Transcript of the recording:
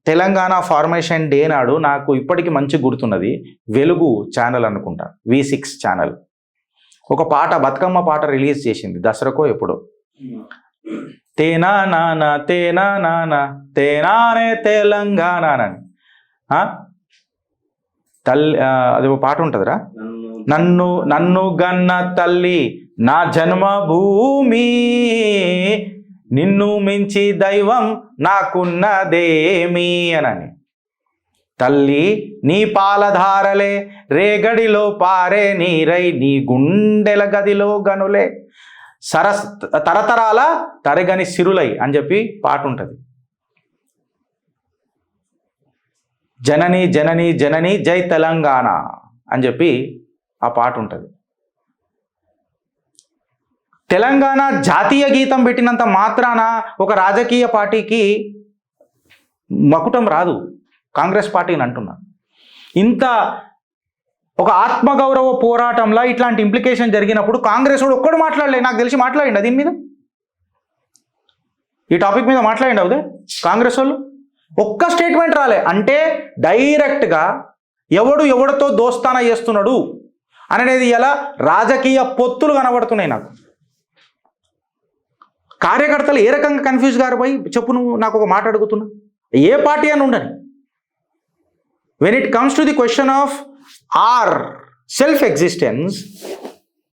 Telangana formation day నాడు నాకు ఇప్పటికీ మంచి గుర్తున్నది, వెలుగు ఛానల్ అనుకుంటా, V6 ఛానల్ ఒక పాట, బతుకమ్మ పాట రిలీజ్ చేసింది దసరాకో ఎప్పుడో. తేనా నాన్న తేనా నాన్న తేనానే తెలంగాణ అని తల్లి, అది ఒక పాట ఉంటుందిరా, నన్ను నన్ను గన్న తల్లి నా జన్మభూమి, నిన్ను మించి దైవం నాకున్నదేమి అని. తల్లి నీ పాలధారలే రేగడిలో పారే నీరై, నీ గుండెల గదిలో గనులే తరతరాల తరగని సిరులై అని చెప్పి పాట ఉంటుంది. జనని జనని జనని జై తెలంగాణ అని చెప్పి ఆ పాట ఉంటుంది. తెలంగాణ జాతీయ గీతం పెట్టినంత మాత్రాన ఒక రాజకీయ పార్టీకి మకుటం రాదు, కాంగ్రెస్ పార్టీని అంటున్నా. ఇంత ఒక ఆత్మగౌరవ పోరాటంలో ఇట్లాంటి ఇంప్లికేషన్ జరిగినప్పుడు కాంగ్రెస్ వాడు ఒక్కడు మాట్లాడలే, నాకు తెలిసి మాట్లాడిండు దీని మీద, ఈ టాపిక్ మీద మాట్లాడిండు అవుదే కాంగ్రెస్ వాళ్ళు, ఒక్క స్టేట్మెంట్ రాలే. అంటే డైరెక్ట్గా ఎవడు ఎవడితో దోస్తానా చేస్తున్నాడు అనేది ఎలా రాజకీయ పొత్తులు కనబడుతున్నాయి నాకు. కార్యకర్తలు ఏ రకంగా కన్ఫ్యూజ్ గారు పోయి చెప్పు, నువ్వు నాకు ఒక మాట అడుగుతున్నా, ఏ పార్టీ అని ఉండని, when it comes to the question of our self-existence,